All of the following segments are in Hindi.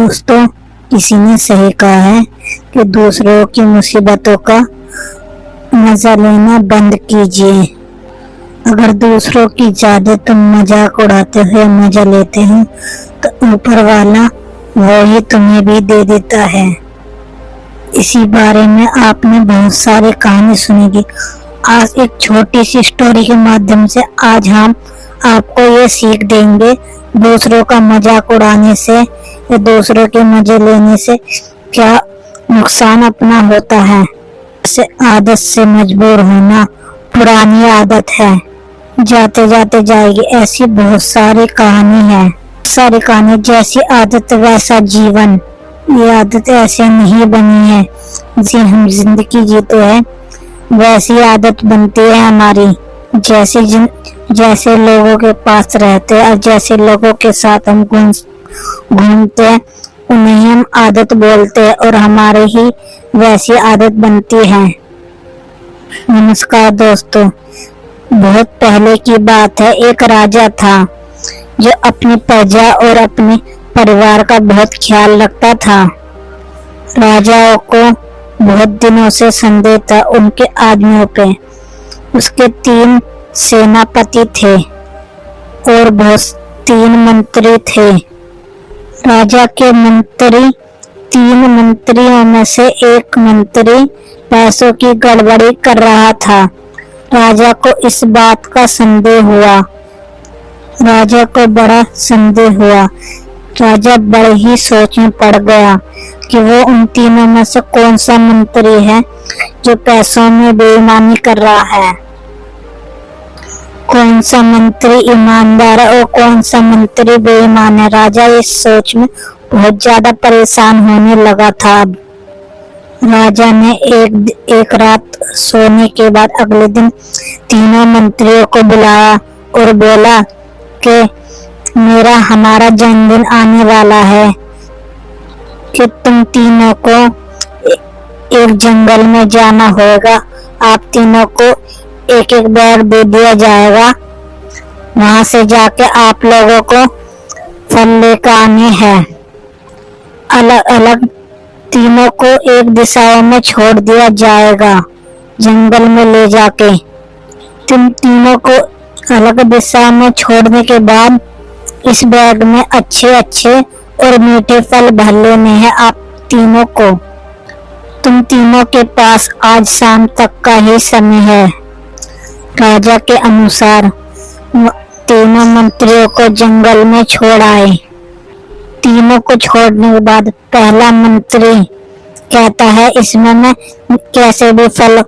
दोस्तों, किसी ने सही कहा है कि दूसरों की मुसीबतों का मजा लेना बंद कीजिए। अगर दूसरों की ज्यादा तुम मजाक उड़ाते हो या मजा लेते हो तो ऊपर वाला वो ही तुम्हें भी दे देता है। इसी बारे में आपने बहुत सारी कहानी सुनेगी। आज एक छोटी सी स्टोरी के माध्यम से आज हम आपको ये सीख देंगे, दूसरों का मजाक उड़ाने से या दूसरों के मजे लेने से क्या नुकसान अपना होता है। जैसे आदत से मजबूर होना पुरानी आदत है, जाते जाते जाएगी। ऐसी बहुत सारी कहानी है, सारी कहानी। जैसी आदत वैसा जीवन। ये आदत ऐसे नहीं बनी है जी हम जिंदगी जीते हैं, वैसी आदत बनती है हमारी। जैसे लोगों के पास रहते हैं और जैसे लोगों के साथ हम घूमते हैं उन्हें हम आदत बोलते हैं और हमारे ही वैसी आदत बनती है। नमस्कार दोस्तों, बहुत पहले की बात है। एक राजा था जो अपनी प्रजा और अपने परिवार का बहुत ख्याल रखता था। राजाओं को बहुत दिनों से संदेह था उनके आदमियों पे। उसके 3 सेनापति थे और बहुत 3 मंत्री थे। राजा के 3 मंत्रियों में से एक मंत्री पैसों की गड़बड़ी कर रहा था। राजा को इस बात का संदेह हुआ। राजा को बड़ा संदेह हुआ। राजा बड़े ही सोच में पड़ गया कि वो उन तीनों में से कौन सा मंत्री है जो पैसों में बेईमानी कर रहा है। कौन सा मंत्री ईमानदार है और कौन सा मंत्री बेईमान है। राजा इस सोच में बहुत ज्यादा परेशान होने लगा था। अब राजा ने एक रात सोने के बाद अगले दिन तीनों मंत्रियों को बुलाया और बोला कि हमारा जन्मदिन आने वाला है कि तुम तीनों को एक जंगल में जाना होगा। आप तीनों को एक एक बैग दे दिया जाएगा। वहां से जाके आप लोगों को फल लेकर आने हैं। अलग अलग तीनों को एक दिशाओं में छोड़ दिया जाएगा। जंगल में ले जाके तुम तीनों को अलग दिशा में छोड़ने के बाद इस बैग में अच्छे अच्छे और मीठे फल भर लेने हैं आप तीनों को। तुम तीनों के पास आज शाम तक का ही समय है। राजा के अनुसार तीनों मंत्रियों को जंगल में छोड़ आए। तीनों को छोड़ने के बाद पहला मंत्री कहता है इसमें मैं कैसे भी फल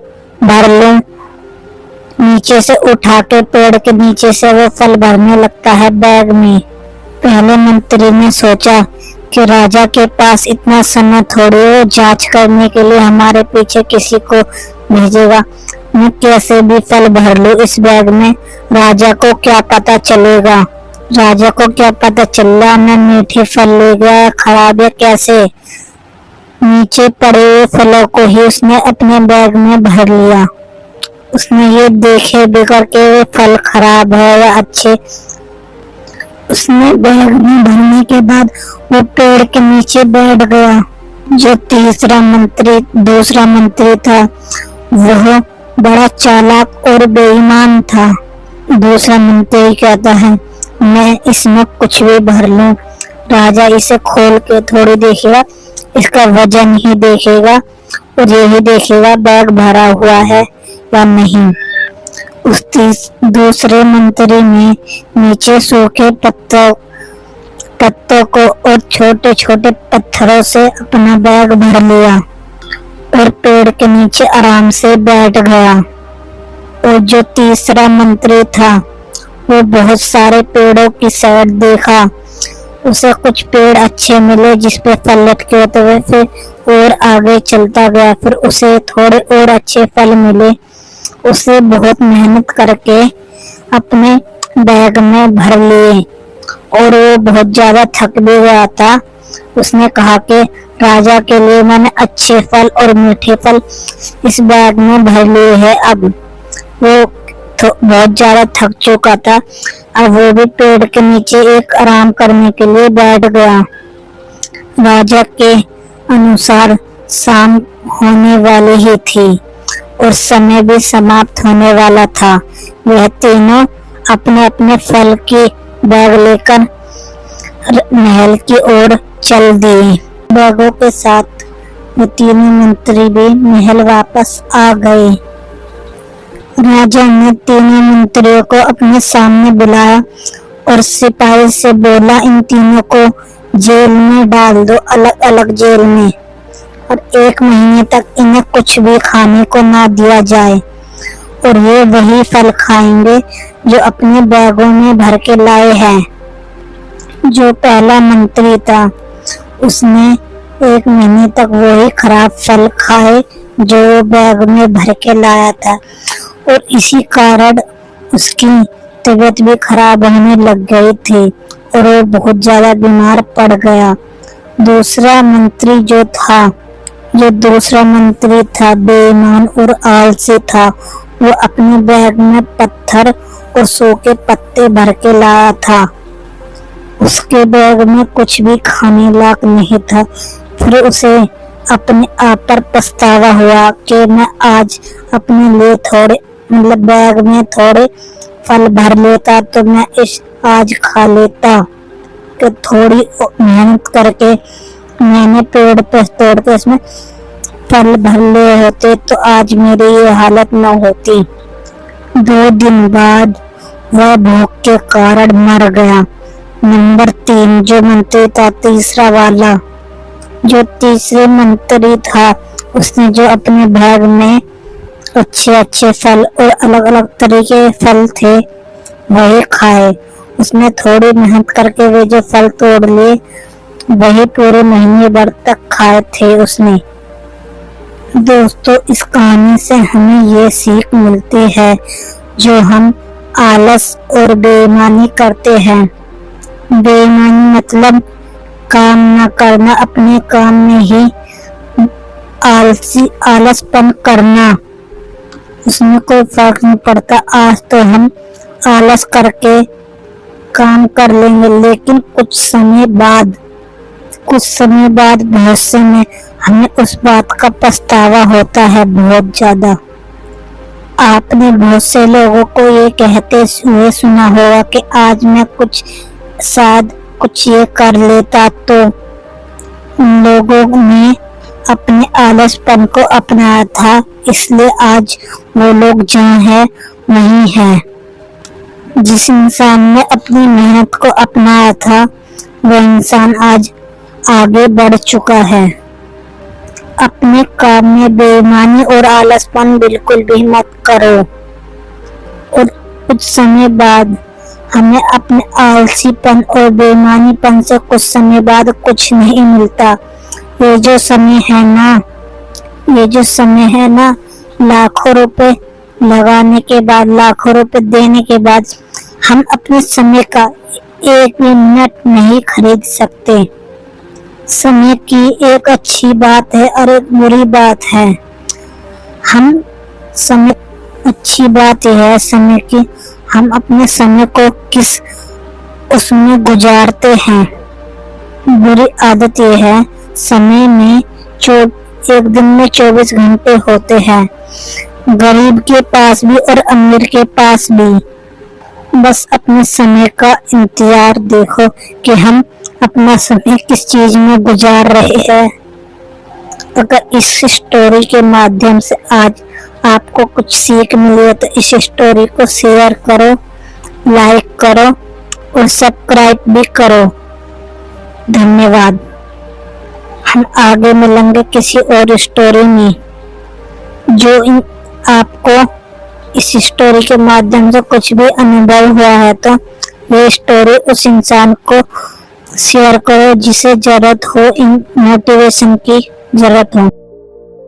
भर लूं। नीचे से उठा के पेड़ के नीचे से वो फल भरने लगता है बैग में। पहले मंत्री ने सोचा कि राजा के पास इतना समय थोड़ी है, जांच करने के लिए हमारे पीछे किसी को भेजेगा। मैं कैसे भी फल भर लूं इस बैग में, राजा को क्या पता चलेगा। राजा को क्या पता चल रहा मैं मीठे फल ले गया खराब है कैसे। नीचे पड़े हुए फलों को ही उसने अपने बैग में भर लिया। उसने ये देखे बिगड़ के वे फल खराब है या अच्छे। उसने बैग में भरने के बाद वो पेड़ के नीचे बैठ गया। जो दूसरा मंत्री था वह बड़ा चालाक और बेईमान था। दूसरा मंत्री कहता है मैं इसमें कुछ भी भर लूं। राजा इसे खोल के थोड़ी देखेगा, इसका वजन ही देखेगा और यही देखेगा बैग भरा हुआ है या नहीं। उस दूसरे मंत्री ने नीचे सूखे पत्तों को और छोटे छोटे पत्थरों से अपना बैग भर लिया और पेड़ के नीचे आराम से बैठ गया। और जो तीसरा मंत्री था वो बहुत सारे पेड़ों की साइड देखा। उसे कुछ पेड़ अच्छे मिले जिसपे फल लटके होते हुए, फिर और आगे चलता गया। फिर उसे थोड़े और अच्छे फल मिले। उसे बहुत मेहनत करके अपने बैग में भर लिए और वो बहुत ज्यादा थक भी गया था। उसने कहा कि राजा के लिए मैंने अच्छे फल और मीठे फल इस बैग में भर लिए हैं। अब वो बहुत ज्यादा थक चुका था। अब वो भी पेड़ के नीचे एक आराम करने के लिए बैठ गया। राजा के अनुसार शाम होने वाली ही थी और समय भी समाप्त होने वाला था। वह तीनों अपने अपने फल की बैग लेकर महल की ओर चल दिए। बैगों के साथ वो तीनों मंत्री भी महल वापस आ गए। राजा ने तीनों मंत्रियों को अपने सामने बुलाया और सिपाही से बोला, इन तीनों को जेल में डाल दो, अलग अलग जेल में, और 1 महीने तक इन्हें कुछ भी खाने को ना दिया जाए और ये वही फल खाएंगे जो अपने बैगों में भर के लाए हैं। जो पहला मंत्री था उसने 1 महीने तक वही खराब फल खाए जो वो बैग में भर के लाया था और इसी कारण उसकी तबीयत भी खराब होने लग गई थी और वो बहुत ज्यादा बीमार पड़ गया। दूसरा मंत्री जो दूसरा मंत्री था बेईमान और आलसी था। वो अपने बैग में पत्थर और सूखे पत्ते भर के लाया था। उसके बैग में कुछ भी खाने लायक नहीं था। फिर उसे अपने आप पर पछतावा हुआ कि मैं आज अपने लिए थोड़े बैग में थोड़े फल भर लेता तो मैं आज खा लेता, कि थोड़ी मेहनत करके मैंने पेड़ पर तोड़ के इसमें फल भर लिए होते तो आज मेरी ये हालत न होती। 2 दिन बाद वह भूख के कारण मर गया। नंबर 3 जो मंत्री था, तीसरा वाला जो तीसरे मंत्री था, उसने जो अपने बैग में अच्छे अच्छे फल और अलग अलग तरह के फल थे वही खाए। उसने थोड़ी मेहनत करके वे जो फल तोड़ लिए वही पूरे महीने भर तक खाए थे उसने। दोस्तों, इस कहानी से हमें ये सीख मिलती है, जो हम आलस और बेईमानी करते हैं, बेईमानी मतलब काम न करना, अपने काम में ही आलसपन करना, उसमें कोई फर्क नहीं पड़ता। आज तो हम आलस करके काम कर लेंगे, लेकिन कुछ समय बाद भविष्य में हमें उस बात का पछतावा होता है बहुत ज्यादा। आपने बहुत से लोगों को ये कहते हुए सुना होगा कि आज मैं कुछ ये कर लेता तो। उन लोगों ने अपने आलसपन को अपनाया था, इसलिए आज वो लोग जहाँ है वहीं है। जिस इंसान ने अपनी मेहनत को अपनाया था वह इंसान आज आगे बढ़ चुका है। अपने काम में बेईमानी और आलसपन बिल्कुल भी मत करो और कुछ समय बाद हमें अपने आलसीपन और बेईमानीपन से कुछ समय बाद कुछ नहीं मिलता। ये जो समय है ना, लाखों रुपए लगाने के बाद, लाखों रुपए देने के बाद हम अपने समय का 1 मिनट नहीं खरीद सकते। समय की एक अच्छी बात है और एक बुरी बात है। अच्छी बात यह है समय की, हम अपने समय को उसमें गुजारते हैं। बुरी आदत यह है, समय में एक दिन में 24 घंटे होते हैं, गरीब के पास भी और अमीर के पास भी। बस अपने समय का इंतजार देखो कि हम अपना समय किस चीज में गुजार रहे हैं। अगर इस स्टोरी के माध्यम से आज आपको कुछ सीख मिली है तो इस स्टोरी को शेयर करो, लाइक करो और सब्सक्राइब भी करो। धन्यवाद। हम आगे मिलेंगे किसी और स्टोरी में। जो आपको इस स्टोरी के माध्यम से कुछ भी अनुभव हुआ है तो ये स्टोरी उस इंसान को शेयर करो जिसे जरूरत हो, इन मोटिवेशन की जरूरत हो।